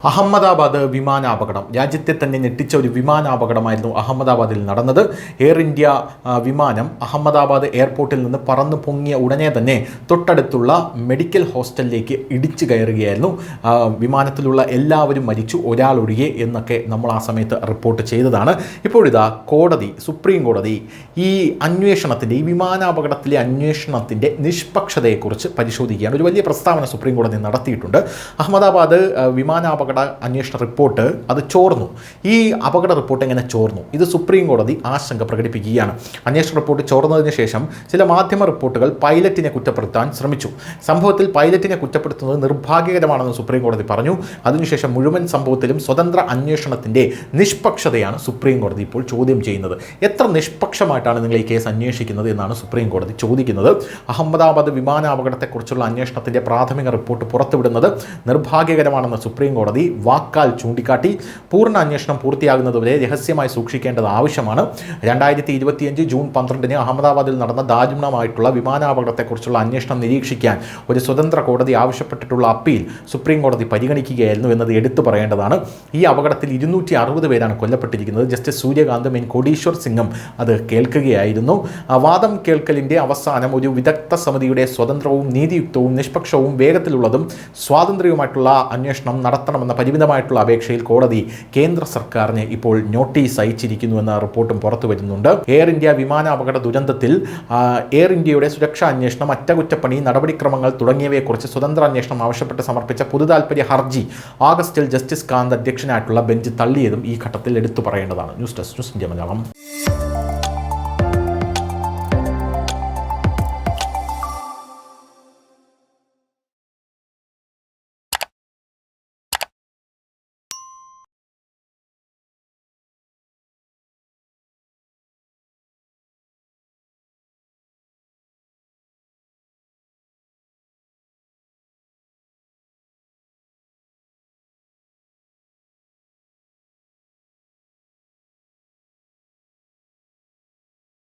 അഹമ്മദാബാദ് വിമാനാപകടം രാജ്യത്തെ തന്നെ ഞെട്ടിച്ച ഒരു വിമാനാപകടമായിരുന്നു അഹമ്മദാബാദിൽ നടന്നത്. എയർ ഇന്ത്യ വിമാനം അഹമ്മദാബാദ് എയർപോർട്ടിൽ നിന്ന് പറന്നു പൊങ്ങിയ ഉടനെ തന്നെ തൊട്ടടുത്തുള്ള മെഡിക്കൽ ഹോസ്റ്റലിലേക്ക് ഇടിച്ചു കയറുകയായിരുന്നു. വിമാനത്തിലുള്ള എല്ലാവരും മരിച്ചു, ഒരാളൊഴികെ എന്നൊക്കെ നമ്മൾ ആ സമയത്ത് റിപ്പോർട്ട് ചെയ്തതാണ്. ഇപ്പോഴിതാ സുപ്രീം കോടതി ഈ വിമാനാപകടത്തിലെ അന്വേഷണത്തിൻ്റെ നിഷ്പക്ഷതയെക്കുറിച്ച് പരിശോധിക്കുകയാണ്. ഒരു വലിയ പ്രസ്താവന സുപ്രീം കോടതി നടത്തിയിട്ടുണ്ട്. അഹമ്മദാബാദ് വിമാനാപകട അന്വേഷണ റിപ്പോർട്ട് അത് ചോർന്നു. ഈ അപകട റിപ്പോർട്ട് എങ്ങനെ ചോർന്നു? ഇത് സുപ്രീം കോടതി ആശങ്ക പ്രകടിപ്പിക്കുകയാണ്. അന്വേഷണ റിപ്പോർട്ട് ചോർന്നതിന് ശേഷം ചില മാധ്യമ റിപ്പോർട്ടുകൾ പൈലറ്റിനെ കുറ്റപ്പെടുത്താൻ ശ്രമിച്ചു. സംഭവത്തിൽ പൈലറ്റിനെ കുറ്റപ്പെടുത്തുന്നത് നിർഭാഗ്യകരമാണെന്ന് സുപ്രീം കോടതി പറഞ്ഞു. അതിനുശേഷം മുഴുവൻ സംഭവത്തിലും സ്വതന്ത്ര അന്വേഷണത്തിൻ്റെ നിഷ്പക്ഷതയാണ് സുപ്രീം കോടതി ഇപ്പോൾ ചോദ്യം ചെയ്യുന്നത്. എത്ര നിഷ്പക്ഷമായിട്ടാണ് നിങ്ങൾ ഈ കേസ് അന്വേഷിക്കുന്നത് എന്നാണ് സുപ്രീം കോടതി ചോദിക്കുന്നത്. അഹമ്മദാബാദ് വിമാനാപകടത്തെക്കുറിച്ചുള്ള അന്വേഷണത്തിൻ്റെ പ്രാഥമിക റിപ്പോർട്ട് പുറത്തുവിടുന്നത് നിർഭാഗ്യകരമാണെന്ന് സുപ്രീം കോടതി വാക്കാൽ ചൂണ്ടിക്കാട്ടി. പൂർണ്ണ അന്വേഷണം പൂർത്തിയാകുന്നതുവരെ രഹസ്യമായി സൂക്ഷിക്കേണ്ടത് ആവശ്യമാണ്. 2025 ജൂൺ 12 അഹമ്മദാബാദിൽ നടന്ന ദാരുണമായിട്ടുള്ള വിമാനാപകടത്തെക്കുറിച്ചുള്ള അന്വേഷണം നിരീക്ഷിക്കാൻ ഒരു സ്വതന്ത്ര കോടതി ആവശ്യപ്പെട്ടിട്ടുള്ള അപ്പീൽ സുപ്രീം കോടതി പരിഗണിക്കുകയായിരുന്നു എന്നത് എടുത്തു പറയേണ്ടതാണ്. ഈ അപകടത്തിൽ 260 പേരാണ് കൊല്ലപ്പെട്ടിരിക്കുന്നത്. ജസ്റ്റിസ് സൂര്യകാന്തും എൻ കോടീശ്വർ സിംഗും അത് കേൾക്കുകയായിരുന്നു. വാദം കേൾക്കലിൻ്റെ അവസാനം ഒരു വിദഗ്ധ സമിതിയുടെ സ്വതന്ത്രവും നീതിയുക്തവും നിഷ്പക്ഷവും വേഗത്തിലുള്ളതും സ്വാതന്ത്ര്യവുമായിട്ടുള്ള അന്വേഷണം നടത്തണമെന്ന പരിമിതമായിട്ടുള്ള അപേക്ഷയിൽ കോടതി കേന്ദ്ര സർക്കാരിന് ഇപ്പോൾ നോട്ടീസ് അയച്ചിരിക്കുന്നുവെന്ന റിപ്പോർട്ടും പുറത്തു വരുന്നുണ്ട്. എയർ ഇന്ത്യ വിമാനാപകട ദുരന്തത്തിൽ എയർ ഇന്ത്യയുടെ സുരക്ഷാ അന്വേഷണം, അറ്റകുറ്റപ്പണി, നടപടിക്രമങ്ങൾ തുടങ്ങിയവയെക്കുറിച്ച് സ്വതന്ത്ര അന്വേഷണം ആവശ്യപ്പെട്ട് സമർപ്പിച്ച പൊതുതാൽപര്യ ഹർജി ആഗസ്റ്റിൽ ജസ്റ്റിസ് കാന്ത് അധ്യക്ഷനായിട്ടുള്ള ബെഞ്ച് തള്ളിയതും ഈ ഘട്ടത്തിൽ എടുത്തു പറയേണ്ടതാണ്. News desk news India Malayalam.